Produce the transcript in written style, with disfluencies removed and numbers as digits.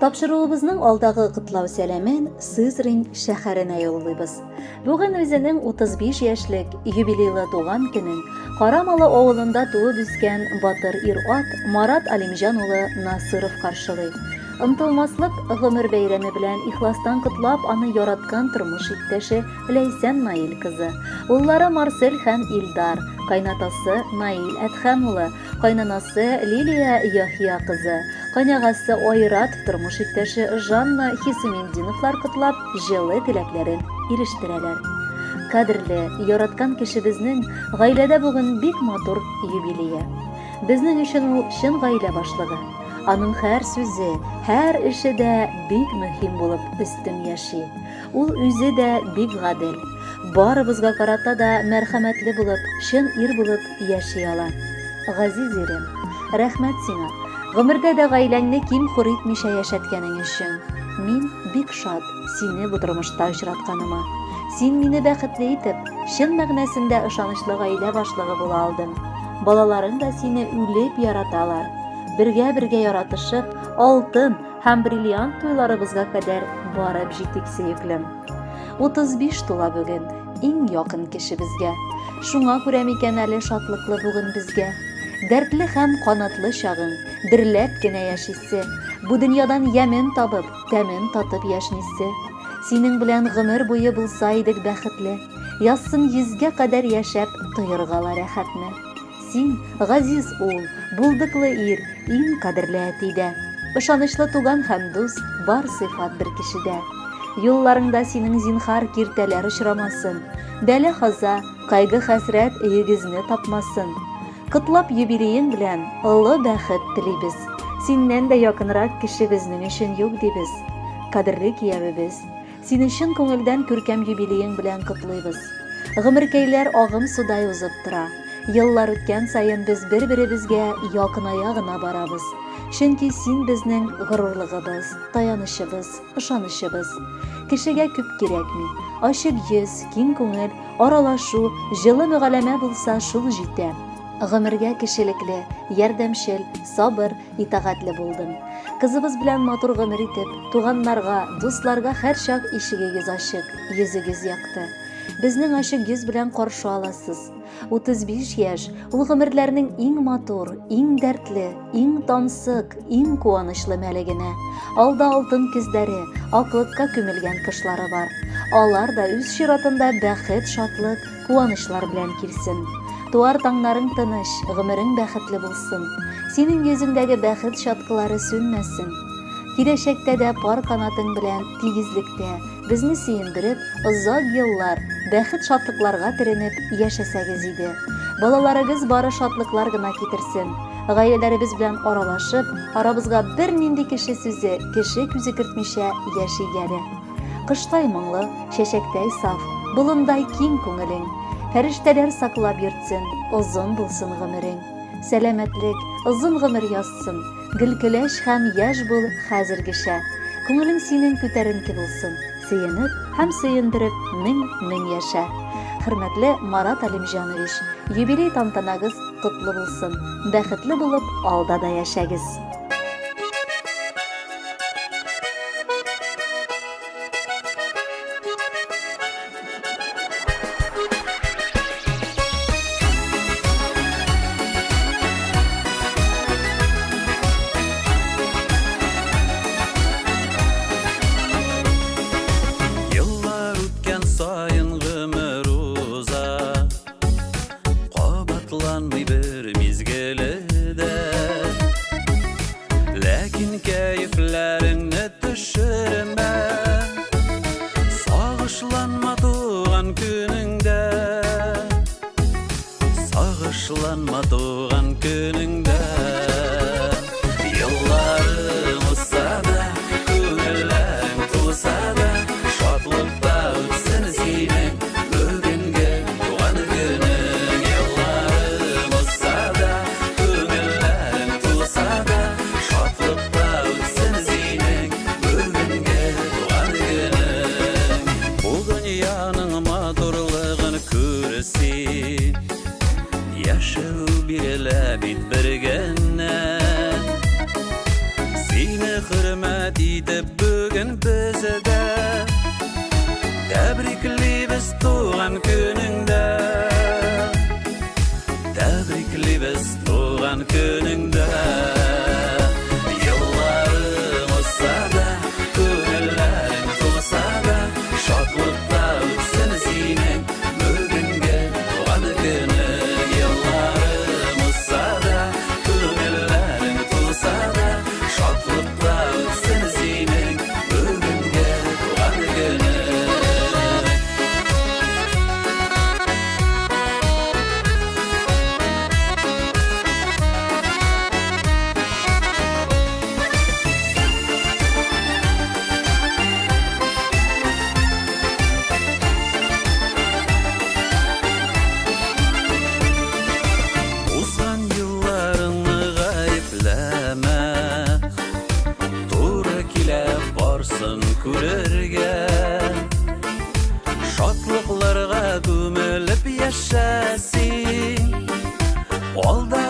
Тапшыруыбызның алдагы котлау сәламен Сызрань шәһәренә юллыйбыз. Бүген үзенең 35 яшьлек юбилейлы туган көнен Карамалы авылында туып үскән батыр ир-ат Марат Алимҗан улы Насыров каршылый. Ынтылмаслык гомер бәйрәме белән ихластан котлап аны яраткан тормыш иптәше Ләйсән Наил кызы, уллары Марсель һәм Илдар, кайнатасы Наил Әдһәм улы, кайнанасы Лилия Яхья кызы, кайнагасы Айрат тормыш иптәше Жанна Хисмендиновлар котлап җылы теләкләрен ирештерәләр. Кадерле, яраткан кешебезнең гаиләдә бүген бик матур юбилее. Безнең өчен ул чын гаилә башлыгы. Аның һәр сүзе, һәр эше дә бик мөһим булып өстен яши. Ул үзе дә бик гадел. Барыбызга карата да мәрхәмәтле булып, чын ир булып яши ала. Газиз ирем, рәхмәт сиңа. Гомердә дә гаиләңне ким хур итмичә яшәткәнең өчен. Мин бик шат сине бу тормышта очратканыма. Син мине бәхетле итеп, чын мәгънәсендә ышанычлы гаилә башлыгы була алдың. Балаларың да сине үлеп яраталар. Бергә яратышып, алтын һәм бриллиант туйларыбызга кадәр барып җитик сөеклем. 35 тула бүген, иң якын кешебезгә. Шуңа күрә микән әле шатлыклы бүген безгә. Дәртле һәм канатлы чагың, дөрләп кенә яшисе, бу дөньядан ямен табып, тәмен татып яшнисе. Синең белән гомер буе булса идек бәхетле, ясын 100-гә кадәр яшәп тойырга ла рәхәтне. Син, газиз ул, булдыклы ир, иң кадерле әтидә. Ышанычлы туган һәм дус бар сыйфат бер кешедә. Юлларыңда синең зинһар киртәләр очрамасын, бәла-каза, кайгы-хәсрәт өегезне тапмасын. Котлап юбилеең белән олы бәхет телибез. Синнән дә якынрак кеше безнең өчен юк дибез. Кадерле киявебез, сине чын күңелдән күркәм юбилеең белән котлыйбыз. Гомеркәйләр агым судай узып тора. Еллар үткән саен без бер-беребезгә якыная гына барабыз. Чөнки син безнең горурлыгыбыз, таянычыбыз, ышанычыбыз. Кешегә күп кирәкми. Ачык йөз, киң күңел, аралашу, җылы мөгамәлә булса шул җитә. Гомергә кешелекле, ярдәмчел, сабыр, итагатьле булдың. Кызыбыз белән матур гомер итеп, туганнарга, дусларга һәрчак ишегегез ачык, йөзегез якты. Безнең ачык йөз белән каршы аласыз. 35 яшь, ул гомерләрнең иң матур, иң дәртле, иң тансык, иң куанычлы мәлегенә. Алда алтын көздәре, аклыкка күмелгән кышлары бар. Алар да үз чиратында бәхет, шатлык, куанычлар белән килсен. Туар таңнарың тыныч, гомерең бәхетле булсын. Синең йөзеңдәге бәхет чаткылары сүнмәсен. Киләчәктә дә пар канатың белән тигезлектә безне сөендереп, озак еллар бәхет шатлыкларга төренеп яшәсәгез иде. Балаларыгыз бары шатлыклар гына китерсен. Гаиләләребез белән аралашып, арабызга бер нинди кеше сүзе, кеше күзе кертмичә яшигәле. Кыштай моңлы, чәчәктәй саф, болындай киң күңелең. Фәрештәләр саклап йөртсен, озын булсын гомерең. Сәламәтлек, озын гомер язсын. Гөлкеләш һәм яшь бул хәзергечә. Күңелең синең күтәренке булсын. Сөенеп һәм сөендереп мең яшә. Хөрмәтле Марат Алимҗанович, юбилей тантанагыз котлы булсын. Бәхетле булып алда да яшәгез. Кабатланмый бер мизгеледә, ләкин кәефләреңне төшермә. Сагышланма туган көнеңдә, сагышланма туган көнеңдә. Елларың узса да, күңелең тулса да, шатлыкта үтсен синең бүгенге туган көнең. Елларың узса да, күңелең тулса да, шатлыкта үтсен синең бүгенге туган көнең. Бу дөньяның матурлыгын күрсен, яшәү бирелә бит бергәннән. Сине хөрмәт итеп бүген бездә Тәбриклибез туган көнеңдә Тәбриклибез туган көнеңдә Елларың узса да, күңелләрең тулса да Шатлыкта үтсен синең бүгенге туган көнең Елларың узса да, күңелләрең тулса да Шатлыкта үтсен синең бүгенге туган көнең Узган елларыңны гаепләмә Туры килә барсын күрергә Шатлыкларга күмелеп яшәсин Алда